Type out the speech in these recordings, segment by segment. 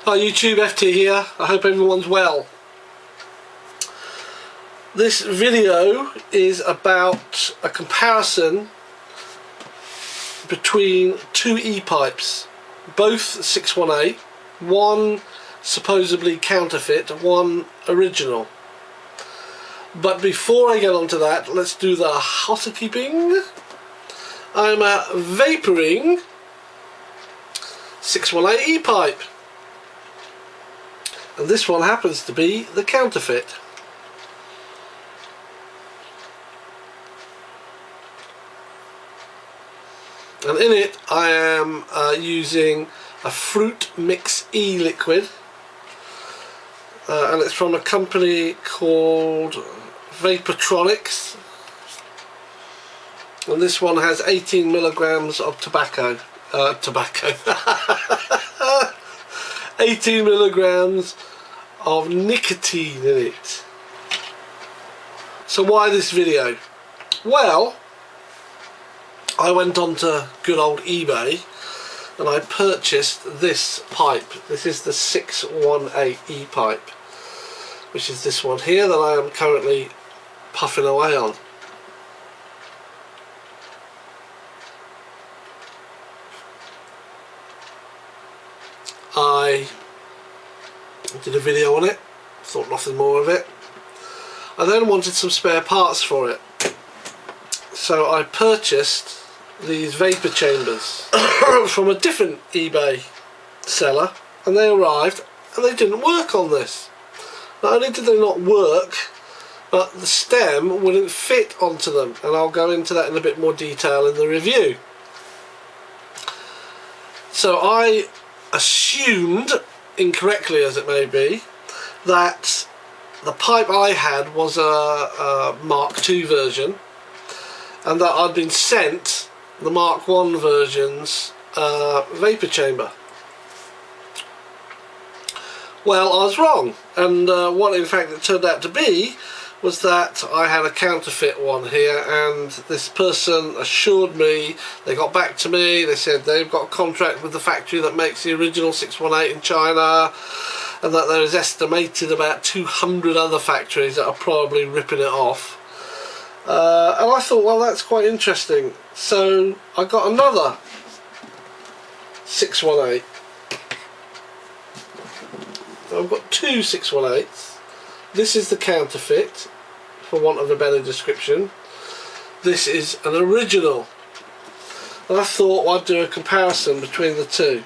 Hi YouTube, FT here. I hope everyone's well. This video is about a comparison between two E-pipes, both 618, one supposedly counterfeit, one original. But before I get onto that, let's do the housekeeping. I'm vaporing 618 E-pipe. And this one happens to be the counterfeit. And in it I am using a fruit mix e-liquid, and it's from a company called Vaportronics, and this one has 18 milligrams of tobacco 18 milligrams of nicotine in it. So why this video? Well, I went on to good old eBay and I purchased this pipe. This is the 618 E-pipe, which is this one here that I am currently puffing away on. I did a video on it, thought nothing more of it. I then wanted some spare parts for it, so I purchased these vapor chambers from a different eBay seller, and they arrived and they didn't work on this. Not only did they not work, but the stem wouldn't fit onto them, and I'll go into that in a bit more detail in the review. So I assumed, incorrectly as it may be, that the pipe I had was a Mark II version, and that I'd been sent the Mark I version's vapor chamber. Well, I was wrong, and what in fact it turned out to be was that I had a counterfeit one here, and this person assured me, they got back to me, they said they've got a contract with the factory that makes the original 618 in China, and that there is estimated about 200 other factories that are probably ripping it off. And I thought, well, that's quite interesting. So I got another 618. I've got two 618s. This is the counterfeit, for want of a better description. This is an original. And I thought I'd do a comparison between the two.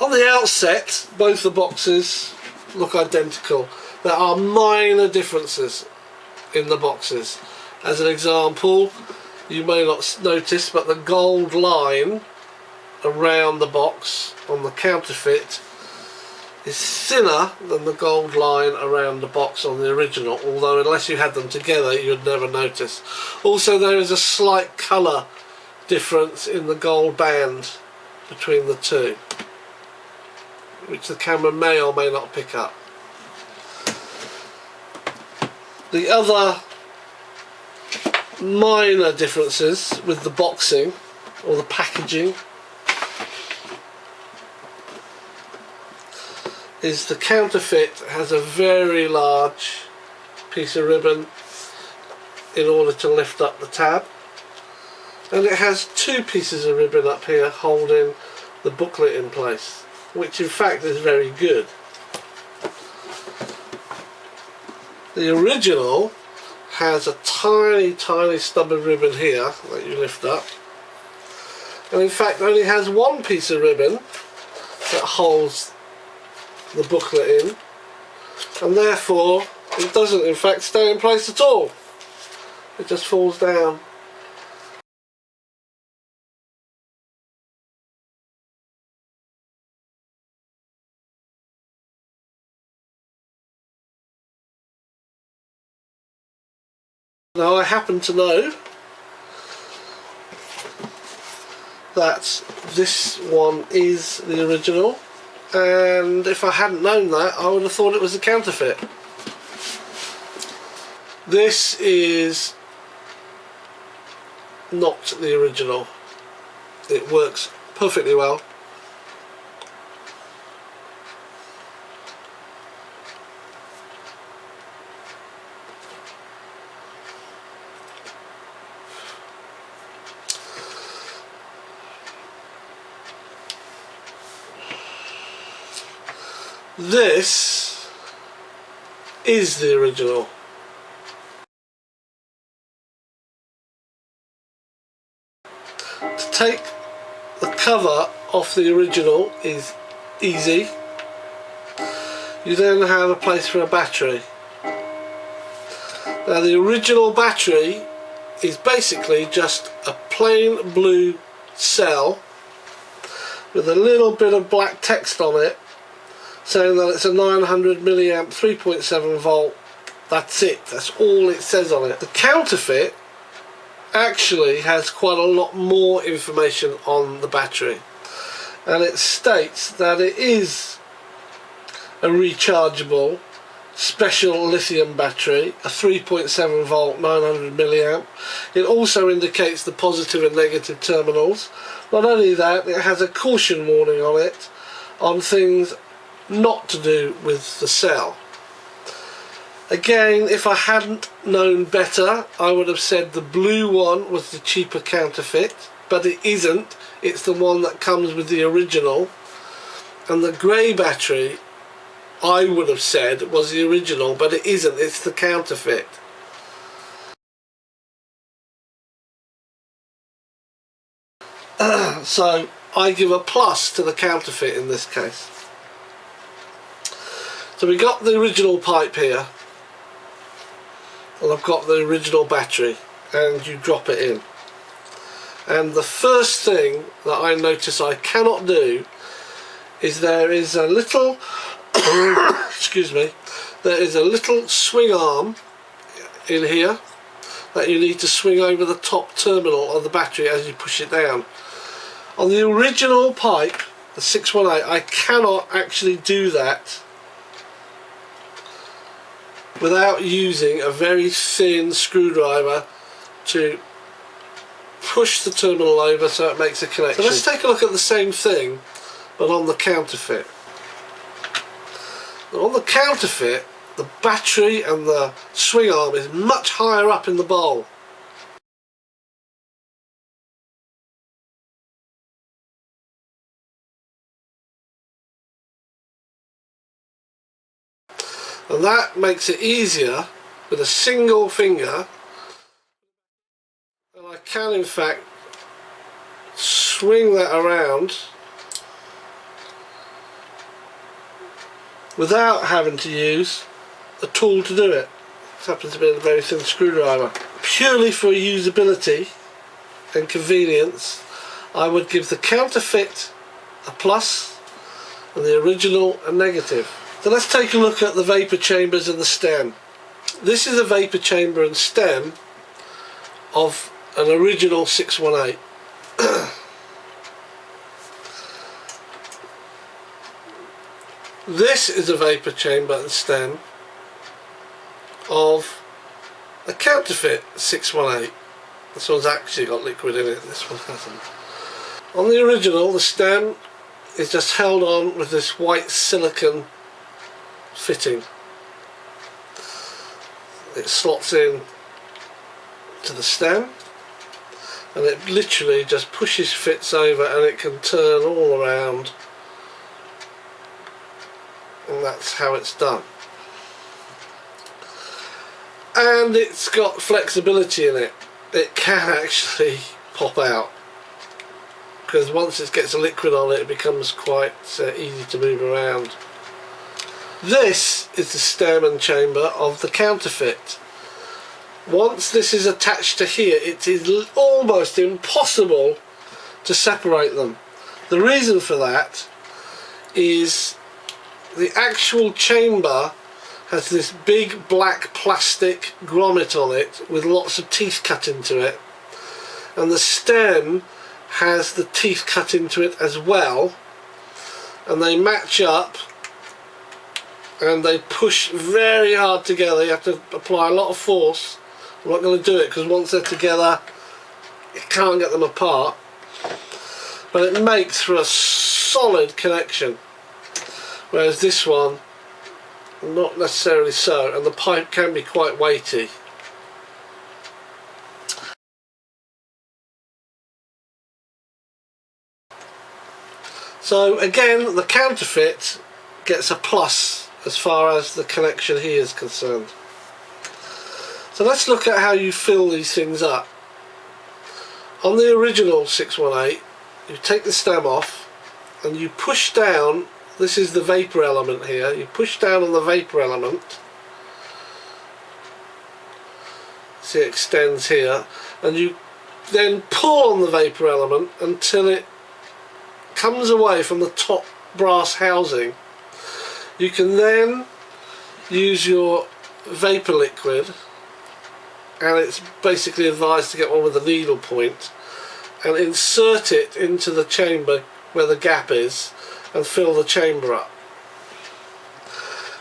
On the outset, both the boxes look identical. There are minor differences in the boxes. As an example, you may not notice, but the gold line around the box on the counterfeit is thinner than the gold line around the box on the original, although unless you had them together you'd never notice. Also, there is a slight colour difference in the gold band between the two, which the camera may or may not pick up. The other minor differences with the boxing or the packaging is the counterfeit has a very large piece of ribbon in order to lift up the tab, and it has two pieces of ribbon up here holding the booklet in place, which in fact is very good. The original has a tiny stub of ribbon here that you lift up, and in fact only has one piece of ribbon that holds the booklet in, and therefore it doesn't in fact stay in place at all. It just falls down. Now I happen to know that this one is the original, and if I hadn't known that I would have thought it was a counterfeit. This is not the original. It works perfectly well. This is the original. To take the cover off the original is easy. You then have a place for a battery. Now the original battery is basically just a plain blue cell with a little bit of black text on it saying that it's a 900 milliamp 3.7 volt. That's it, that's all it says on it. The counterfeit actually has quite a lot more information on the battery, and it states that it is a rechargeable special lithium battery, a 3.7 volt 900 milliamp. It also indicates the positive and negative terminals. Not only that, it has a caution warning on it on things not to do with the cell. Again, if I hadn't known better, I would have said the blue one was the cheaper counterfeit, but it isn't. It's the one that comes with the original. And the grey battery, I would have said, was the original, but it isn't. It's the counterfeit. So I give a plus to the counterfeit in this case. So we got the original pipe here, and I've got the original battery, and you drop it in. And the first thing that I notice I cannot do is there is a little excuse me, there is a little swing arm in here that you need to swing over the top terminal of the battery as you push it down. On the original pipe, the 618, I cannot actually do that without using a very thin screwdriver to push the terminal over so it makes a connection. So let's take a look at the same thing but on the counterfeit. Now on the counterfeit, the battery and the swing arm is much higher up in the bowl. And that makes it easier with a single finger, and I can in fact swing that around without having to use a tool to do it. This happens to be a very thin screwdriver. Purely for usability and convenience, I would give the counterfeit a plus and the original a negative. So let's take a look at the vapour chambers and the stem. This is a vapour chamber and stem of an original 618. This is a vapour chamber and stem of a counterfeit 618. This one's actually got liquid in it, this one hasn't. On the original, the stem is just held on with this white silicone fitting. It slots in to the stem and it literally just pushes, fits over, and it can turn all around, and that's how it's done. And it's got flexibility in it. It can actually pop out, because once it gets a liquid on it, it becomes quite easy to move around. This is the Sturman chamber of the counterfeit. Once this is attached to here, it is almost impossible to separate them. The reason for that is the actual chamber has this big black plastic grommet on it with lots of teeth cut into it, and the stem has the teeth cut into it as well, and they match up and they push very hard together. You have to apply a lot of force. I'm not going to do it because once they're together you can't get them apart. but it makes for a solid connection, whereas this one not necessarily so, and the pipe can be quite weighty. So again, the counterfeit gets a plus as far as the connection here is concerned. So let's look at how you fill these things up. On the original 618, you take the stem off and you push down. This is the vapor element here. You push down on the vapor element. See, it extends here, and you then pull on the vapor element until it comes away from the top brass housing. You can then use your vapor liquid, and it's basically advised to get one with a needle point, and insert it into the chamber where the gap is and fill the chamber up.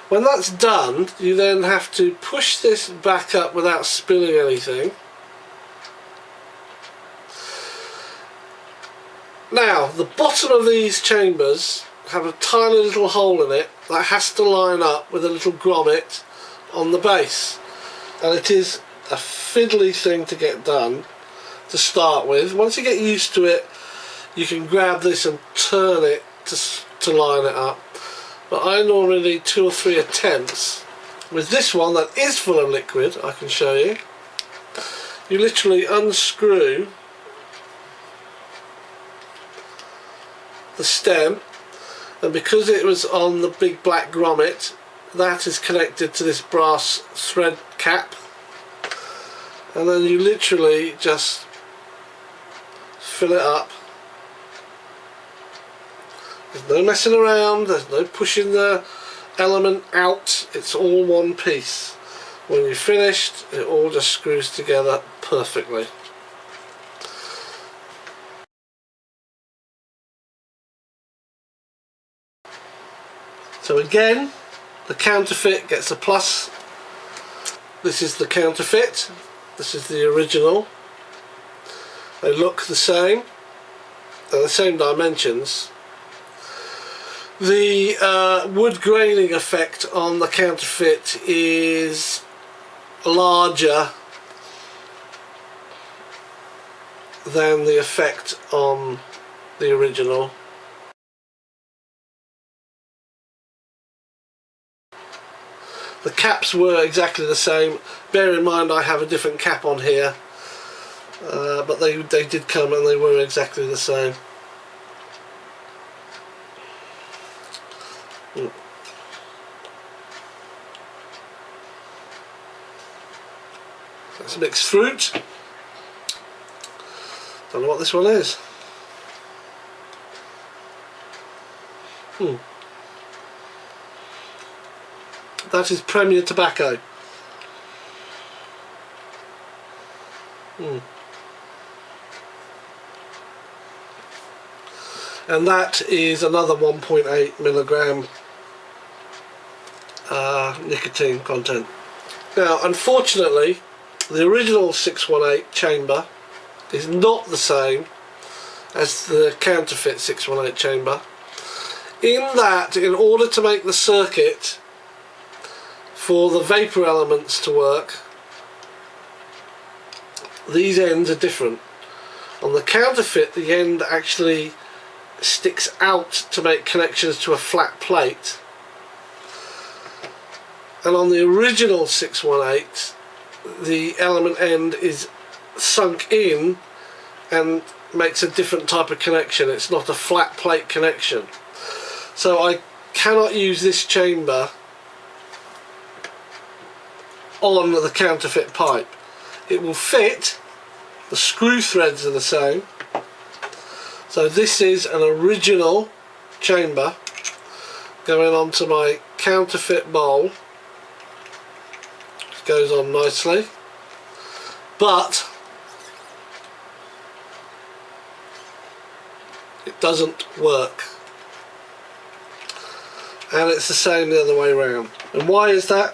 When that's done, you then have to push this back up without spilling anything. Now, the bottom of these chambers have a tiny little hole in it that has to line up with a little grommet on the base, and it is a fiddly thing to get done to start with. Once you get used to it, you can grab this and turn it to line it up, but I normally need 2 or 3 attempts. With this one that is full of liquid, I can show you, you literally unscrew the stem, and because it was on the big black grommet, that is connected to this brass thread cap, and then you literally just fill it up. There's no messing around, there's no pushing the element out, it's all one piece. When you're finished, it all just screws together perfectly. So again, the counterfeit gets a plus. This is the counterfeit, this is the original. They look the same, they're the same dimensions. The wood graining effect on the counterfeit is larger than the effect on the original. The caps were exactly the same. Bear in mind I have a different cap on here, but they did come and they were exactly the same. That's mixed fruit. Don't know what this one is. That is Premier Tobacco. And that is another 1.8 milligram nicotine content. Now, unfortunately, the original 618 chamber is not the same as the counterfeit 618 chamber, in that in order to make the circuit for the vapor elements to work, these ends are different. On the counterfeit, the end actually sticks out to make connections to a flat plate, and on the original 618 the element end is sunk in and makes a different type of connection. It's not a flat plate connection, so I cannot use this chamber on the counterfeit pipe. It will fit, the screw threads are the same, so this is an original chamber going onto my counterfeit bowl. It goes on nicely, but it doesn't work, and it's the same the other way around. And why is that?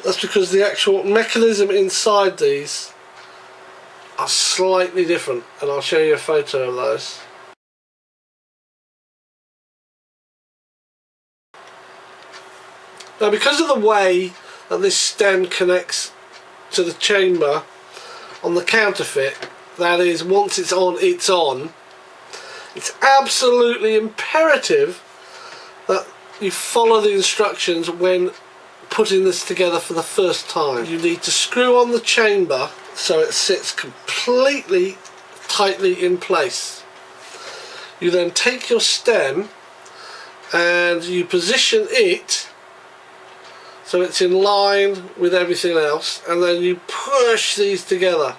That's because the actual mechanism inside these are slightly different, and I'll show you a photo of those. Now, because of the way that this stem connects to the chamber on the counterfeit, that is, once it's on, it's absolutely imperative that you follow the instructions when putting this together for the first time. You need to screw on the chamber so it sits completely tightly in place. You then take your stem and you position it so it's in line with everything else, and then you push these together.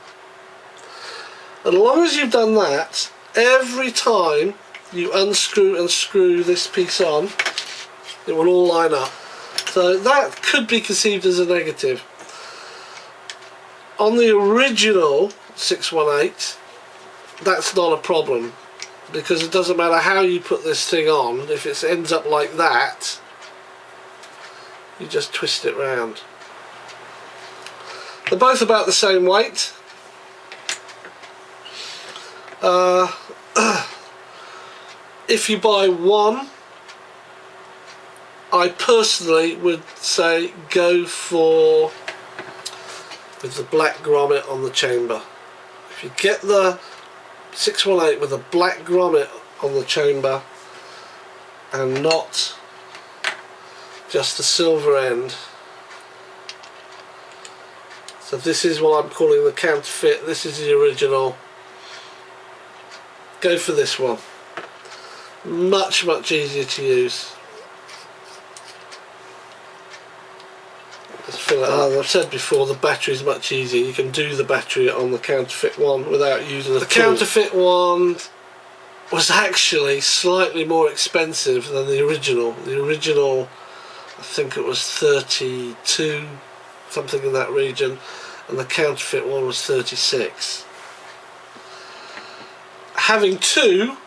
As long as you've done that, every time you unscrew and screw this piece on, it will all line up. So that could be conceived as a negative. On the original 618, that's not a problem, because it doesn't matter how you put this thing on. If it ends up like that, you just twist it round. They're both about the same weight. If you buy one, I personally would say go for with the black grommet on the chamber. If you get the 618 with a black grommet on the chamber and not just the silver end. So this is what I'm calling the counterfeit, this is the original. Go for this one. Much easier to use. Just fill it up. As I've said before, the battery is much easier. You can do the battery on the counterfeit one without using the counterfeit one was actually slightly more expensive than the original. The original, I think it was 32, something in that region, and the counterfeit one was 36. Having two,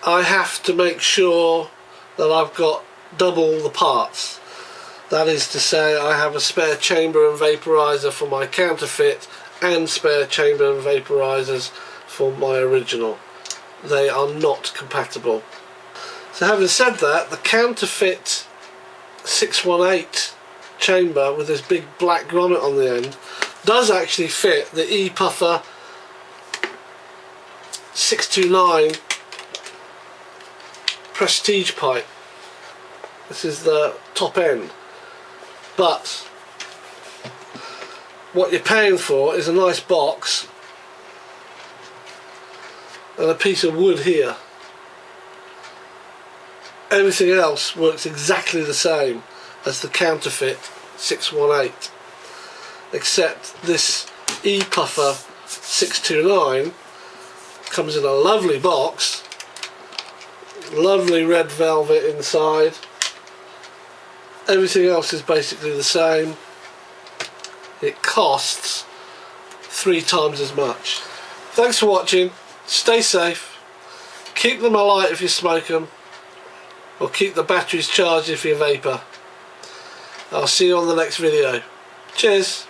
I have to make sure that I've got double the parts. That is to say, I have a spare chamber and vaporizer for my counterfeit and spare chamber and vaporizers for my original. They are not compatible. So having said that, the counterfeit 618 chamber with this big black grommet on the end does actually fit the E-Puffer 629 Prestige pipe. This is the top end, but what you're paying for is a nice box and a piece of wood here. Everything else works exactly the same as the counterfeit 618, except this E-Puffer 629 comes in a lovely box, lovely red velvet inside. Everything else is basically the same. It costs 3 times as much. Thanks for watching. Stay safe. Keep them alight if you smoke them, or keep the batteries charged if you vapor. I'll see you on the next video. Cheers.